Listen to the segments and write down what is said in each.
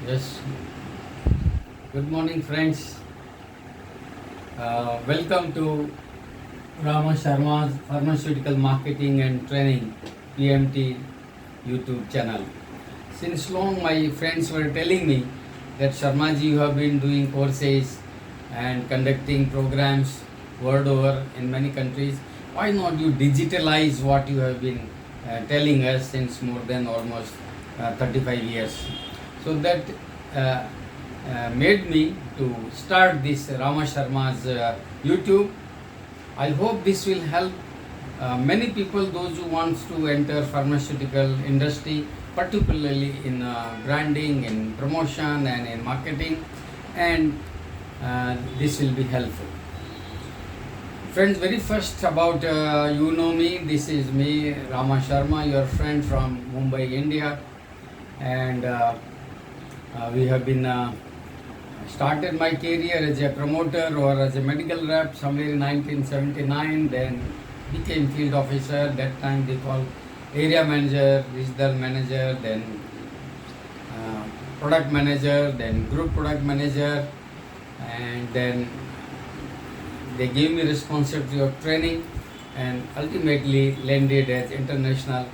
Yes, good morning, friends. Welcome to Rama Sharma's Pharmaceutical Marketing and Training PMT YouTube channel. Since long, my friends were telling me that Sharmaji, you have been doing courses and conducting programs world over in many countries. Why not you digitalize what you have been telling us since more than almost 35 years? So that uh, made me to start this Rama Sharma's YouTube. I hope this will help many people, those who wants to enter pharmaceutical industry, particularly in branding, in promotion, and in marketing, and this will be helpful. Friends, very first about you know me. This is me, Rama Sharma, your friend from Mumbai, India, and we have been started my career as a promoter or as a medical rep somewhere in 1979, then became field officer. That time they called area manager, regional manager, then product manager, then group product manager, and then they gave me responsibility of training, and ultimately landed as international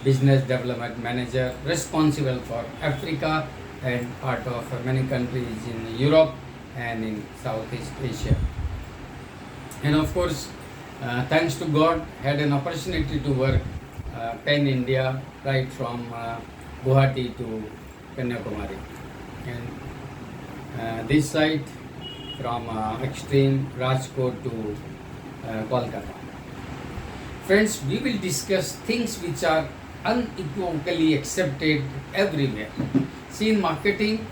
business development manager responsible for Africa and part of many countries in Europe and in Southeast Asia. And of course, thanks to God, had an opportunity to work pan India, right from Guwahati to Kanyakumari. And this side from extreme Rajkot to Kolkata. Friends, we will discuss things which are unequivocally accepted everywhere. See, in marketing,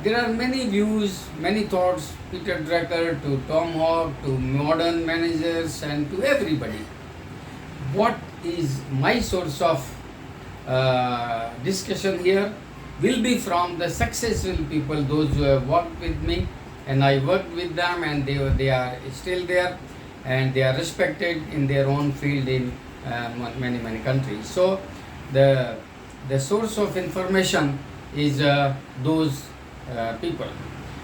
there are many views, many thoughts, Peter Drucker to Tom Hawk to modern managers and to everybody. What is my source of discussion here will be from the successful people, those who have worked with me, and I worked with them, and they are still there, and they are respected in their own field in many countries. So the source of information is those people.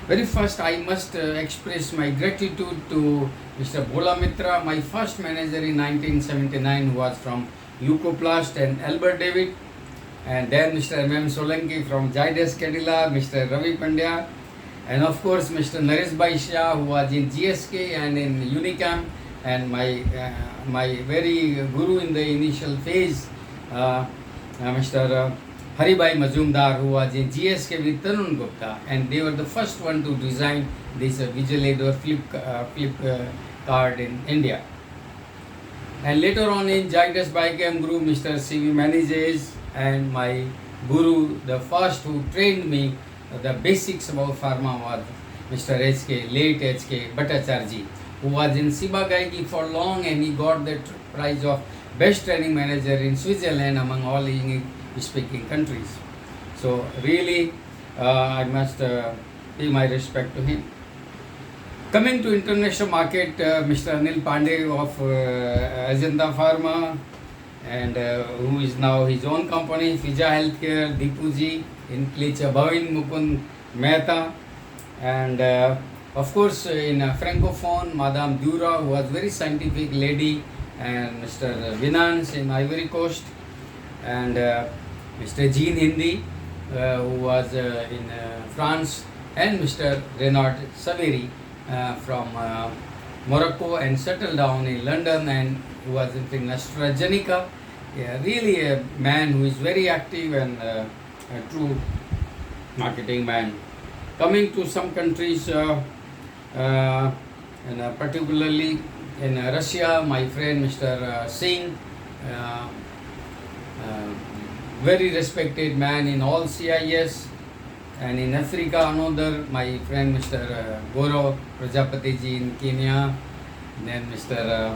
Very first, I must express my gratitude to Mr. Bhola Mitra, my first manager in 1979, who was from Leucoplast and Albert David, and then Mr. M.M. Solanki from Zydus Cadila, Mr. Ravi Pandya, and of course Mr. Naresh Bhai Shah, who was in GSK and in Unicam, and my very guru in the initial phase, Mr. Haribhai Majumdar, who was in GSK with Tarun Gupta, and they were the first one to design this visual aid or flip card in India. And later on in Zydus Biochem Group, Mr. C.V. Manijes and my guru, the first who trained me the basics about pharma, was Mr. H.K., late H.K. Bhattacharya, who was in Ciba-Geigy for long, and he got the prize of best training manager in Switzerland among all English-speaking countries. So really, I must pay my respect to him. Coming to international market, Mr. Anil Pandey of Ajanta Pharma, and who is now his own company, Fija Healthcare, Dipuji, in Klecha Bhavin Mukund Mehta, and of course in Francophone, Madame Dura, who was very scientific lady, and Mr. Vinance in Ivory Coast, and Mr. Jean Hindi, who was in France, and Mr. Renaud Saveri from Morocco, and settled down in London, and who was in AstraZeneca. Really a man who is very active and a true marketing man. Coming to some countries, and particularly in Russia, my friend Mr. Singh, very respected man in all CIS, and in Africa another, my friend Mr. Goro Prajapati ji in Kenya, then Mr.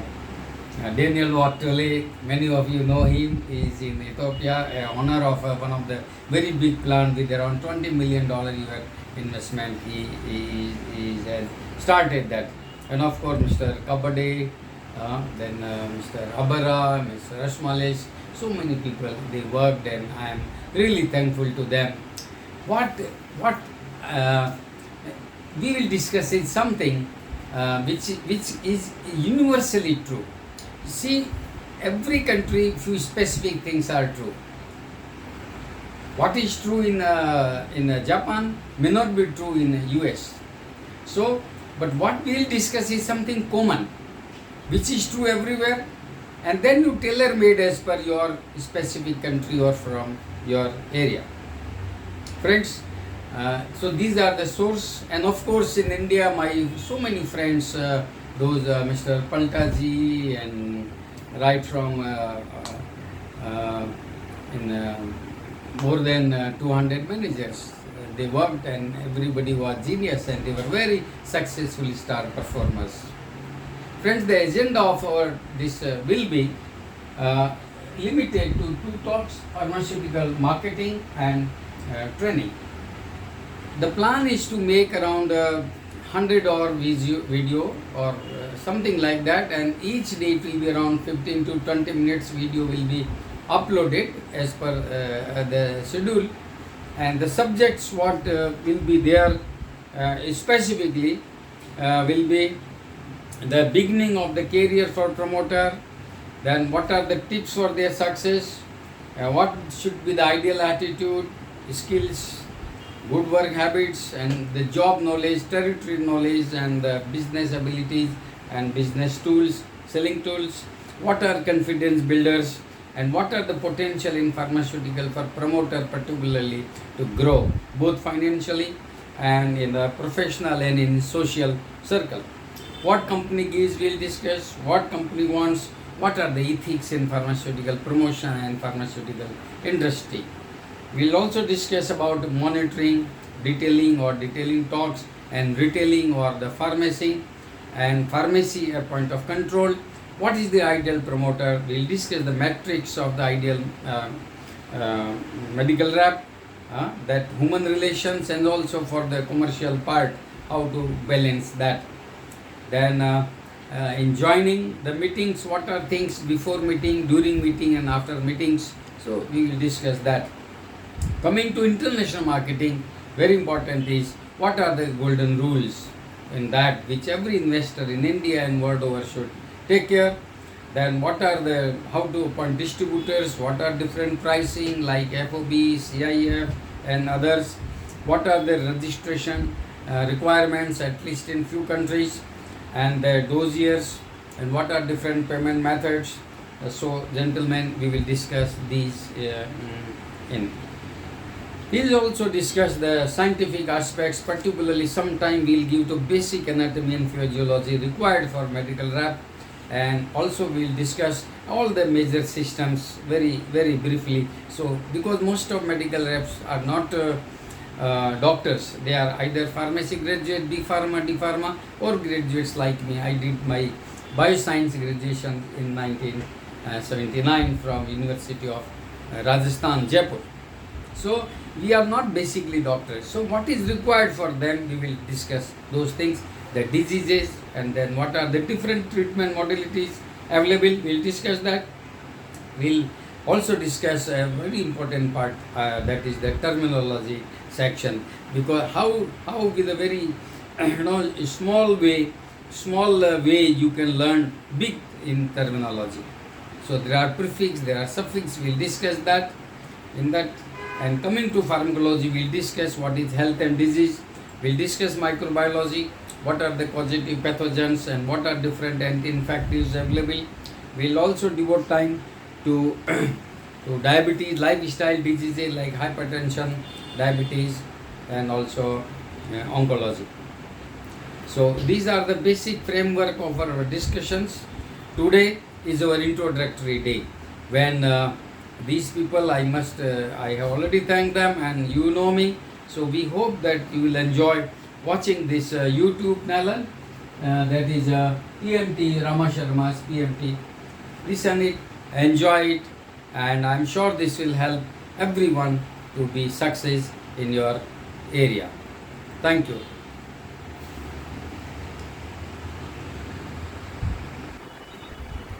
Daniel Wattole, many of you know him, he is in Ethiopia, owner of one of the very big plant with around $20 million year investment. He has started that. And of course Mr. Kabade, then Mr. Abara, Mr. Rashmalesh, so many people, they worked, and I am really thankful to them. what what uh, we will discuss is something which is universally true. See, every country, few specific things are true. What is true in Japan may not be true in US. So, but what we will discuss is something common, which is true everywhere, and then you tailor made as per your specific country or from your area. Friends, so these are the source, and of course in India, my so many friends, those Mr. Paltaji and right from in more than 200 managers. They worked and everybody was genius and they were very successful star performers. Friends, the agenda of our this will be limited to two talks: pharmaceutical marketing and training. The plan is to make around 100-hour video or something like that, and each day it will be around 15 to 20 minutes video will be uploaded as per the schedule, and the subjects what will be there specifically will be the beginning of the career for promoter, then what are the tips for their success, what should be the ideal attitude, skills, good work habits, and the job knowledge, territory knowledge, and the business abilities and business tools, selling tools, what are confidence builders, and what are the potential in pharmaceutical for promoter particularly to grow both financially and in the professional and in social circle. What company gives, we'll discuss, what company wants, what are the ethics in pharmaceutical promotion and pharmaceutical industry. We'll also discuss about monitoring, detailing or detailing talks, and retailing or the pharmacy, and pharmacy a point of control. What is the ideal promoter? We'll discuss the metrics of the ideal medical rep, that human relations, and also for the commercial part, how to balance that. Then in joining the meetings, what are things before meeting, during meeting, and after meetings. So we will discuss that. Coming to international marketing, very important is what are the golden rules in that which every investor in India and world over should take care. Then what are the, how to appoint distributors, what are different pricing like FOB, CIF and others, what are the registration requirements at least in few countries, and the dossiers, and what are different payment methods. So gentlemen, we will discuss these in. We will also discuss the scientific aspects, particularly sometime we will give to basic anatomy and physiology required for medical rep, and also we will discuss all the major systems very briefly. So because most of medical reps are not doctors, they are either pharmacy graduate, B Pharma, D Pharma, or graduates like me. I did my bioscience graduation in 1979 from University of Rajasthan, Jaipur. So we are not basically doctors. So what is required for them, we will discuss those things, the diseases, and then what are the different treatment modalities available. We will discuss that. We will also discuss a very important part, that is the terminology section, because how with a very small way you can learn big in terminology. So there are prefix, there are suffix. We will discuss that in that. And coming to pharmacology, we will discuss what is health and disease. We will discuss microbiology, what are the causative pathogens and what are different anti-infectives available. We will also devote time to diabetes, lifestyle diseases like hypertension, diabetes, and also oncology. So these are the basic framework of our discussions. Today is our introductory day, when these people, I have already thanked them, and you know me. So we hope that you will enjoy watching this YouTube channel, that is PMT Rama Sharma's PMT. Listen it, enjoy it, and I am sure this will help everyone to be success in your area. Thank you.